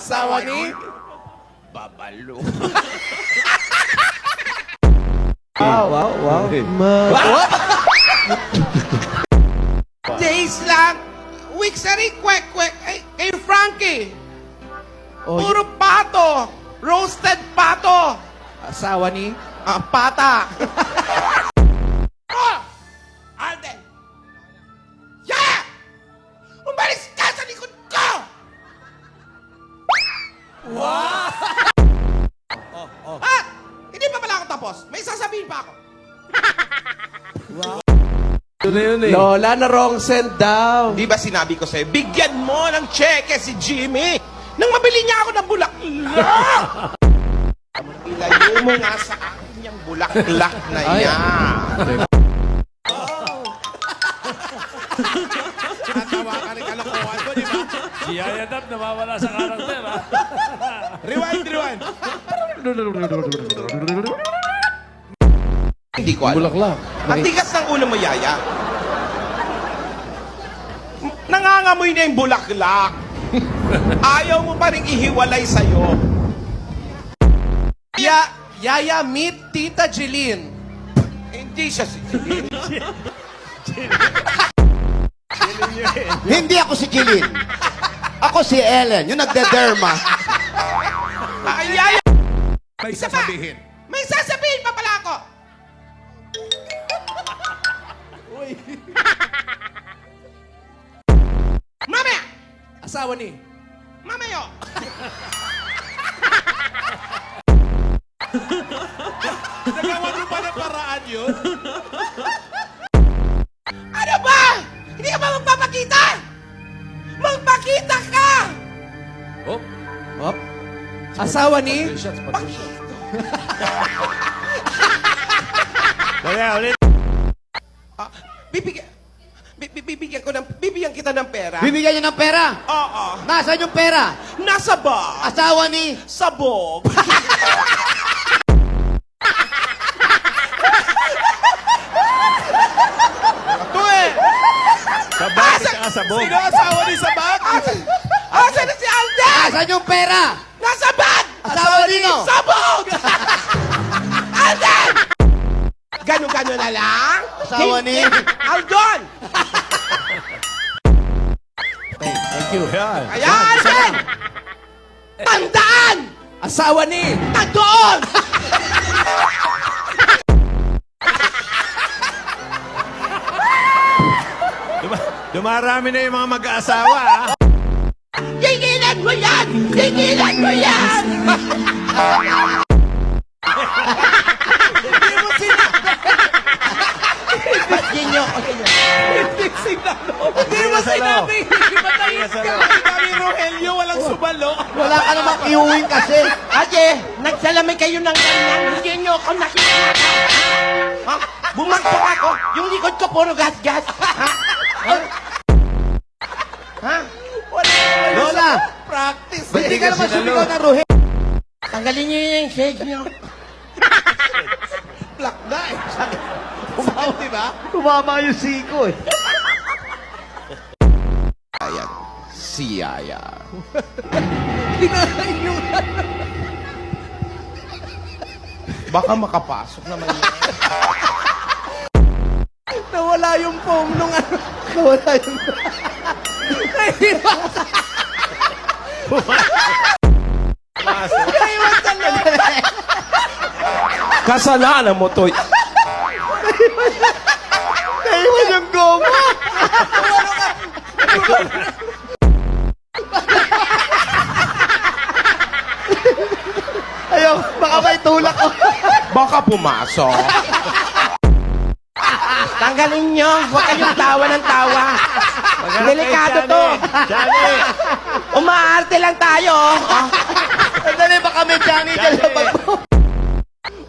Asawa ni? Babalo. Wow. Days lang. Weeks na rin, kwek. Kay Frankie. Puro pato. Roasted pato. Asawa ni? Pata. Oh! Alden. Yeah! Umalis ka sa likod ko! Wow! Ah! Hindi pa pala ako tapos. May sasabihin pa ako. Yun eh. Lola, na wrong send daw. Di ba sinabi ko sa'yo, bigyan mo ng cheque si Jimmy nang mabili niya ako ng bulaklak! Ilayo mo nga sa akin yung bulaklak na yan. Natawa ka rin kalokohan ko, di ba? Si Yaya Dab nawawala sa karakter, ha? Rewind. Hindi ko alam. Bulaklak. Ang tigas ng ulo mo, Yaya. Nangangamoy na yung bulaklak. Ayaw mo pa rin ihiwalay sa'yo. Yaya, meet Tita Jeline. Hindi siya si Jilin. Hindi ako si Jilin. Ako si Ellen, yung nagde-derma. Yaya! May Isa pa! sasabihin. May sasabihin pa pala ako! Mamaya! Asawa ni? Mamayo! Nagawa mo pa ng paraan yun? Ano ba? Hindi ka ba magpapakita? Magpakita ka! Hop. Asawa ni? Ulit. Bibigyan kita ng pera. Bibigyan niyo ng pera. Oo. Nasaan yung pera? Nasa ba? Asawa ni... Sabog. Ito eh. Sabag at saka sabog. Sino asawa ni Sabag? Asa na si Alden? Nasaan yung pera? Nasa bag! Asawa nino? Sabog! Alden! Gano-gano na lang? Asawa ni... Aldon! Thank you. Yan. Kaya Alden! Tandaan! Asawa ni? Nandoon! Dumarami na yung mga mag-aasawa, ha? Tigilan mo yan! Tigilan mo yan! Hindi mo sinabi. Himatayin ka. Kami Rogelio, walang subalo. Wala ka namang iuwing kasi. Ate, nagsalamay kayo ng ganyan. Hindi nyo ako nakikita. Ha? Bumagsak ako. Yung likod ko puro gas-gas. Ha? Ha? Lola, Practice. hindi ka naman sumigaw ng Rohe. Tanggalin nyo yung shade nyo. Plak na eh. Umaw, di ba? Tumama yung siko eh. Ayan. Si Yaya. Baka makapasok naman yun. Nawala yung foam nung ano. Nawala yung... Kasalanan mo to. Naiwan yung goma. Ayaw, baka may tulak ko. Baka pumasok. Tanggalin nyo. Huwag kayong tawa ng tawa. Delikado to. Johnny! Umaarte lang tayo. Oh. Sandali, baka may Johnny dyan sa bag mo.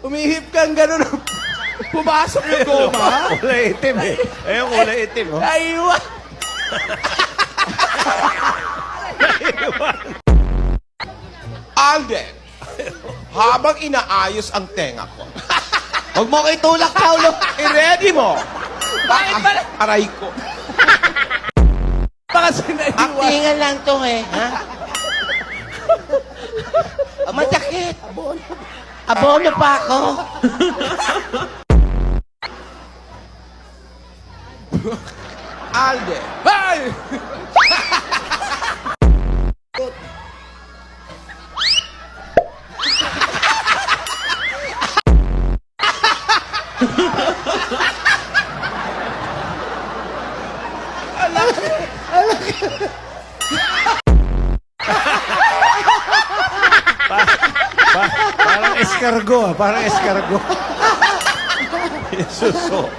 Umihip kang gano'n. Pumasok yung goma. Kulay itim, eh. Ayun, kulay itim, oh. Naiwan. Alden, habang inaayos ang tenga ko, Huwag mo kayo tulak, Paulo. i-ready mo. Aray ko. Baka sinaiwan. Aktingan lang to eh. Ha? Masakit. Abono pa ako. Alde. Ay! Parang escargot, parang escargot. Suso.